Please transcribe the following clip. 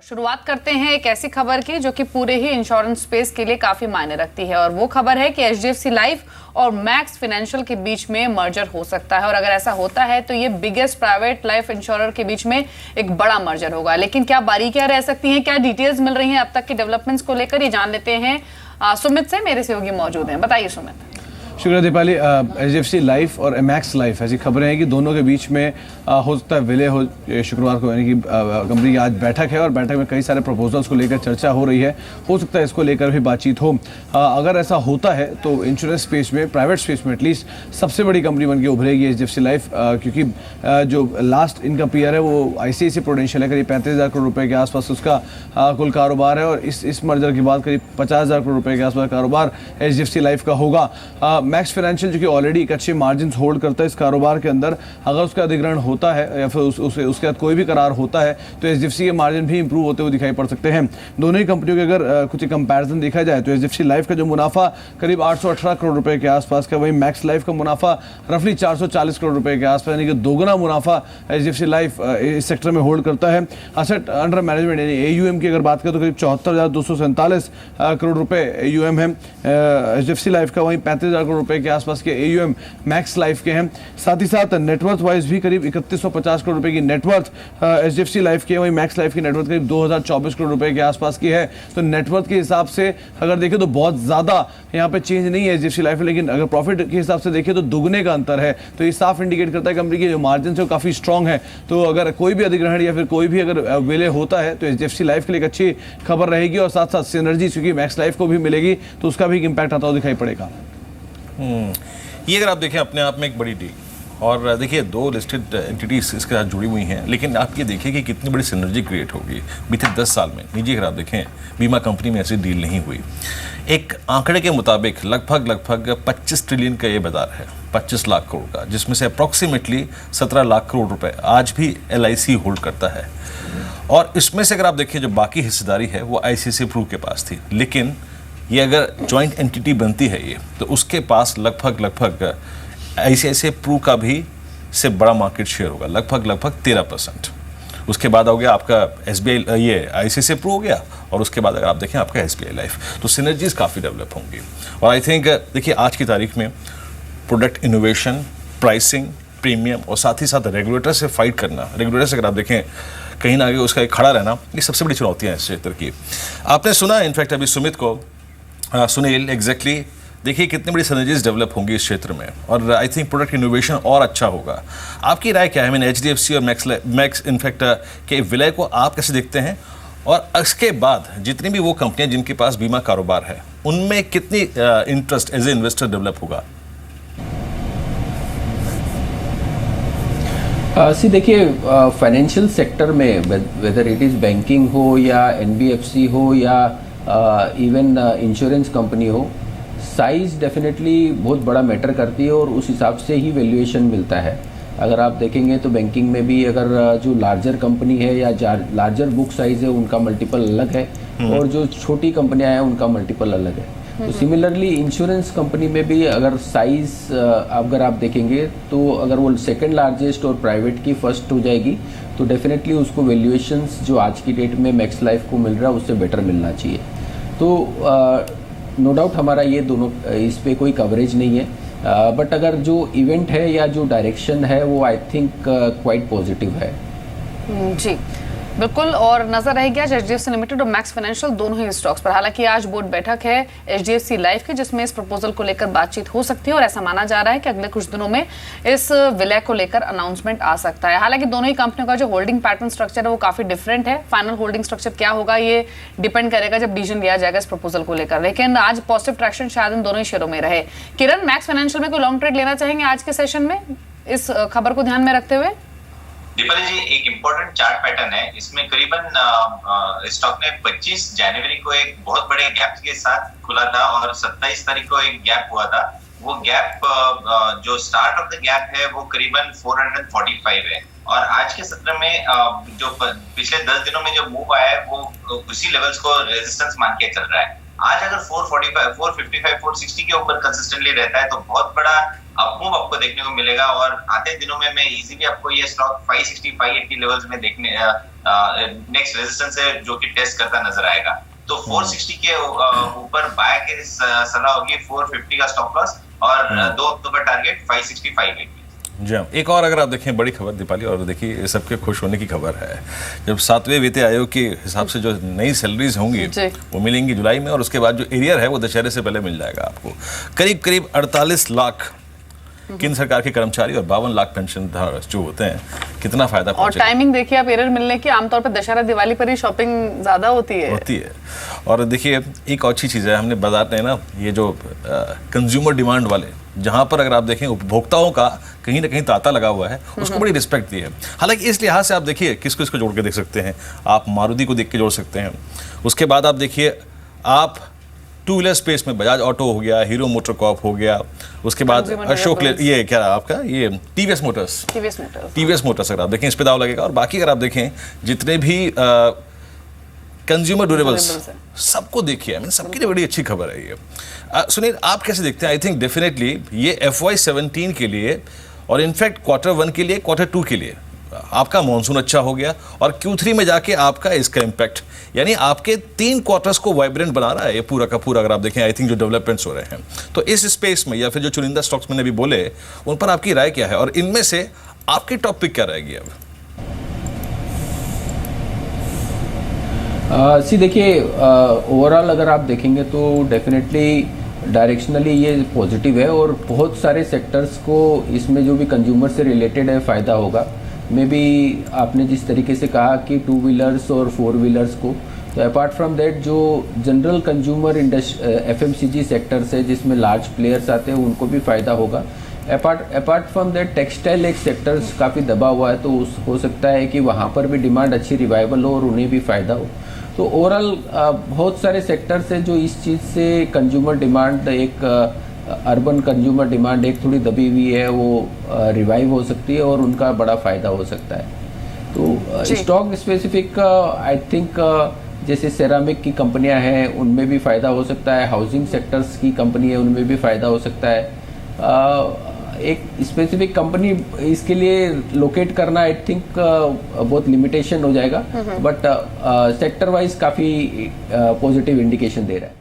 शुरुआत करते हैं एक ऐसी खबर की जो कि पूरे ही इंश्योरेंस स्पेस के लिए काफी मायने रखती है, और वो खबर है कि एचडीएफसी लाइफ और मैक्स फाइनेंशियल के बीच में मर्जर हो सकता है। और अगर ऐसा होता है तो ये बिगेस्ट प्राइवेट लाइफ इंश्योरर के बीच में एक बड़ा मर्जर होगा। लेकिन क्या बारीकियां रह सकती हैं, क्या डिटेल्स मिल रही हैं अब तक की डेवलपमेंट्स को लेकर, ये जान लेते हैं सुमित से। मेरे सहयोगी मौजूद हैं, बताइए सुमित। शुक्रिया दीपाली। एचडीएफसी लाइफ और मैक्स लाइफ ऐसी खबरें हैं कि दोनों के बीच में हो सकता है विलय हो शुक्रवार को, यानी कि कंपनी की आज बैठक है और बैठक में कई सारे प्रपोजल्स को लेकर चर्चा हो रही है। हो सकता है इसको लेकर भी बातचीत हो। अगर ऐसा होता है तो इंश्योरेंस स्पेस में, प्राइवेट स्पेस में एटलीस्ट सबसे बड़ी कंपनी बन के उभरेगी एचडीएफसी लाइफ, क्योंकि जो लास्ट इनका पीआर है वो आईसीआईसीआई प्रूडेंशियल है, करीब 35,000 करोड़ रुपए के आसपास उसका कुल कारोबार है। और इस मर्जर के बाद करीब 50,000 करोड़ रुपए के आसपास कारोबार एचडीएफसी लाइफ का होगा। मैक्स फाइनेंशियल जो कि ऑलरेडी एक अच्छे मार्जिन होल्ड करता है इस कारोबार के अंदर, अगर उसका अधिग्रहण होता है या फिर उसके बाद कोई भी करार होता है तो एचडीएफसी के मार्जिन भी इंप्रूव होते हुए दिखाई पड़ सकते हैं। दोनों ही कंपनियों के अगर कुछ कंपैरिजन देखा जाए तो एचडीएफसी लाइफ का जो मुनाफा करीब 818 करोड़ रुपए के आसपास का, वहीं मैक्स लाइफ का मुनाफा रफली 440 करोड़ रुपए के आसपास, यानी कि दोगुना मुनाफा एचडीएफसी लाइफ इस सेक्टर में होल्ड करता है। असेट अंडर मैनेजमेंट यानी एयूएम की अगर बात करें तो करीब 74,247 करोड़ रुपए एयूएम है एचडीएफसी लाइफ का, वहीं 35,000 करोड़ रुपए के आसपास के एयूएम मैक्स लाइफ के हैं। साथ ही साथ नेटवर्थ वाइज भी करीब 3150 करोड़ रुपए की नेटवर्थ एचडीएफसी लाइफ की है, वहीं मैक्स लाइफ की नेटवर्थ करीब 2024 करोड़ रुपए के आसपास की है। तो नेटवर्थ के हिसाब से अगर देखें तो बहुत ज्यादा यहाँ पे चेंज नहीं है एचडीएफसी लाइफ में, लेकिन अगर प्रॉफिट के हिसाब से देखें तो दुगने का अंतर है। तो ये साफ इंडिकेट करता है कंपनी की जो मार्जिन है वो काफी स्ट्रॉन्ग है। तो अगर कोई भी अधिग्रहण या फिर कोई भी अगर विलय होता है तो एचडीएफसी लाइफ के लिए एक अच्छी खबर रहेगी, और साथ साथ सिनर्जी क्योंकि मैक्स लाइफ को भी मिलेगी तो उसका भी इम्पैक्ट आता हुआ दिखाई पड़ेगा। ये अगर आप देखें अपने आप में एक बड़ी डील, और देखिए दो लिस्टेड एंटिटीज इसके साथ जुड़ी हुई हैं, लेकिन आप ये देखिए कि कितनी बड़ी सिनर्जी क्रिएट होगी बीते 10 साल में। निजी अगर आप देखें बीमा कंपनी में ऐसी डील नहीं हुई। एक आंकड़े के मुताबिक लगभग 25 ट्रिलियन का ये बाजार है, 25 लाख करोड़ का, जिसमें से अप्रॉक्सीमेटली 17 लाख करोड़ रुपए आज भी एलआईसी होल्ड करता है। और इसमें से अगर आप देखिए जो बाकी हिस्सेदारी है वो आईसीआईसीआई प्रू के पास थी, लेकिन ये अगर जॉइंट एंटिटी बनती है ये, तो उसके पास लगभग आईसीआईसीआई प्रू का भी से बड़ा मार्केट शेयर होगा, लगभग 13%। उसके बाद हो गया आपका एसबीआई, ये आईसीआईसीआई प्रू हो गया, और उसके बाद अगर आप देखें आपका एसबीआई लाइफ। तो सिनर्जीज काफ़ी डेवलप होंगी। और आई थिंक देखिए आज की तारीख में प्रोडक्ट इनोवेशन, प्राइसिंग, प्रीमियम और साथ ही साथ रेगुलेटर से फाइट करना, रेगुलेटर से अगर आप देखें कहीं ना आगे उसका एक खड़ा रहना, ये सबसे बड़ी चुनौतियाँ हैं इस क्षेत्र की। आपने सुना इनफैक्ट अभी सुमित को, सुनील एग्जैक्टली देखिए कितनी बड़ी सिनर्जीज डेवलप होंगी इस क्षेत्र में, और आई थिंक प्रोडक्ट इनोवेशन और अच्छा होगा। आपकी राय क्या है? मैंने एचडीएफसी और मैक्स इनफैक्ट के विलय को आप कैसे देखते हैं, और इसके बाद जितनी भी वो कंपनियां जिनके पास बीमा कारोबार है उनमें कितनी interest as a investor develop होगा? देखिए फाइनेंशियल सेक्टर में वेदर इट इज़ बैंकिंग हो या एनबीएफसी हो या इवन इंश्योरेंस कंपनी हो, साइज़ डेफिनेटली बहुत बड़ा मैटर करती है और उस हिसाब से ही वैल्यूएशन मिलता है। अगर आप देखेंगे तो बैंकिंग में भी अगर जो लार्जर कंपनी है या लार्जर बुक साइज़ है उनका मल्टीपल अलग है, और जो छोटी कंपनियां हैं उनका मल्टीपल अलग है। तो सिमिलरली इंश्योरेंस कंपनी में भी अगर साइज़ अगर आप देखेंगे तो अगर वो सेकंड लार्जेस्ट और प्राइवेट की फर्स्ट हो जाएगी तो डेफिनेटली उसको वैल्यूएशंस जो आज की डेट में मैक्स लाइफ को मिल रहा है उससे बेटर मिलना चाहिए। तो नो डाउट हमारा ये दोनों इस पे कोई कवरेज नहीं है, बट अगर जो इवेंट है या जो डायरेक्शन है वो आई थिंक क्वाइट पॉजिटिव है। जी बिल्कुल, और नजर रहेगी आज एचडीएफसी लिमिटेड और मैक्स फाइनेंशियल दोनों ही स्टॉक्स पर। हालांकि आज बोर्ड बैठक है एचडीएफसी लाइफ की जिसमें इस प्रपोजल को लेकर बातचीत हो सकती है, और ऐसा माना जा रहा है कि अगले कुछ दिनों में इस विलय को लेकर अनाउंसमेंट आ सकता है। हालांकि दोनों ही कंपनियों का जो होल्डिंग पैटर्न स्ट्रक्चर है वो काफी डिफरेंट है। फाइनल होल्डिंग स्ट्रक्चर क्या होगा ये डिपेंड करेगा जब डिसीजन लिया जाएगा इस प्रपोजल को लेकर, लेकिन आज पॉजिटिव ट्रैक्शन शायद इन दोनों ही शेयरों में रहे। किरण, मैक्स फाइनेंशियल में कोई लॉन्ग ट्रेड लेना चाहेंगे आज के सेशन में इस खबर को ध्यान में रखते हुए? दीपाली जी, एक इम्पोर्टेंट चार्ट पैटर्न है इसमें। करीबन स्टॉक ने 25 जनवरी को एक बहुत बड़े गैप के साथ खुला था और 27 तारीख को एक गैप हुआ था। वो गैप जो स्टार्ट ऑफ द गैप है वो करीबन 445 है, और आज के सत्र में जो पिछले 10 दिनों में जो मूव आया है वो उसी लेवल्स को रेजिस्टेंस मान के चल रहा है। आज अगर 445, 455, 460 के ऊपर कंसिस्टेंटली रहता है तो बहुत बड़ा अपमूव आपको देखने को मिलेगा, और आते दिनों में मैं इजीली आपको ये स्टॉक 560, 580 लेवल्स में देखने नेक्स्ट रेजिस्टेंस है जो कि टेस्ट करता नजर आएगा। तो 460 के ऊपर बाय की सलाह होगी, 450 का स्टॉप लॉस, और 2 अक्टूबर टारगेट 560, 580। जी हाँ, एक और अगर आप देखें बड़ी खबर दीपाली, और देखिए सबके खुश होने की खबर है, जब 7वें वित्त आयोग के हिसाब से जो नई सैलरीज होंगी वो मिलेंगी जुलाई में, और उसके बाद जो एरियर है वो दशहरे से पहले मिल जाएगा आपको। करीब करीब 48 लाख केंद्र सरकार के कर्मचारी और 52 लाख पेंशनधारक जो होते हैं, कितना फायदा और पहुंचेगा। टाइमिंग देखिए आप, एरर मिलने की आमतौर पर दशहरा दिवाली पर ही शॉपिंग ज्यादा होती है। और देखिए एक और अच्छी चीज़ है, हमने बाजार में ना ये जो कंज्यूमर डिमांड वाले, जहां पर अगर आप देखें उपभोक्ताओं का कहीं ना कहीं तांता लगा हुआ है, उसको बड़ी रिस्पेक्ट दी है। हालांकि इस लिहाज से आप देखिए किसको इसको जोड़ के देख सकते हैं, आप मारुति को देख के जोड़ सकते हैं, उसके बाद आप देखिए आप टू व्हीलर स्पेस में बजाज ऑटो हो गया, हीरो मोटर कॉर्प हो गया, उसके बाद अशोक, ये क्या आपका ये टीवीएस मोटर्स अगर आप देखें इस पे दाव लगेगा। और बाकी अगर आप देखें जितने भी कंज्यूमर ड्यूरेबल्स सबको देखिए, आई मीन सबके लिए बड़ी अच्छी खबर है ये। सुनील आप कैसे देखते हैं? आई थिंक डेफिनेटली ये FY17 के लिए और इनफैक्ट Q1 के लिए, Q2 के लिए आपका मॉनसून अच्छा हो गया, और Q3 में जाके आपका इसका इम्पैक्ट, यानी आपके 3 क्वार्टर्स को वाइब्रेंट बना रहा है ये पूरा का पूरा। अगर आप देखें आई थिंक जो डेवलपमेंट्स हो रहे हैं, तो इस स्पेस में या फिर जो चुनिंदा स्टॉक्स मैंने अभी बोले उन पर आपकी राय क्या है, और इनमें से आपकी टॉप पिक क्या रहेगी अब? देखिए ओवरऑल अगर आप देखेंगे तो डेफिनेटली डायरेक्शनली ये पॉजिटिव है, और बहुत सारे सेक्टर्स को इसमें जो भी कंज्यूमर से रिलेटेड है फ़ायदा होगा। मे बी आपने जिस तरीके से कहा कि 2 व्हीलर्स और 4 व्हीलर्स को, तो अपार्ट फ्रॉम दैट जो जनरल कंज्यूमर FMCG सेक्टर्स है जिसमें लार्ज प्लेयर्स आते हैं उनको भी फ़ायदा होगा। अपार्ट फ्रॉम दैट टेक्सटाइल एक सेक्टर्स काफ़ी दबा हुआ है, तो हो सकता है कि वहाँ पर भी डिमांड अच्छी रिवाइवल हो और उन्हें भी फ़ायदा हो। तो ओवरऑल बहुत सारे सेक्टर्स हैं जो इस चीज़ से कंज्यूमर डिमांड, एक अर्बन कंज्यूमर डिमांड एक थोड़ी दबी हुई है, वो रिवाइव हो सकती है और उनका बड़ा फ़ायदा हो सकता है। तो स्टॉक स्पेसिफिक आई थिंक जैसे सेरामिक की कंपनियां हैं उनमें भी फ़ायदा हो सकता है, हाउसिंग सेक्टर्स की कंपनी है उनमें भी फ़ायदा हो सकता है। एक स्पेसिफिक कंपनी इसके लिए लोकेट करना आई थिंक बहुत लिमिटेशन हो जाएगा, बट सेक्टर वाइज काफ़ी पॉजिटिव इंडिकेशन दे रहा है।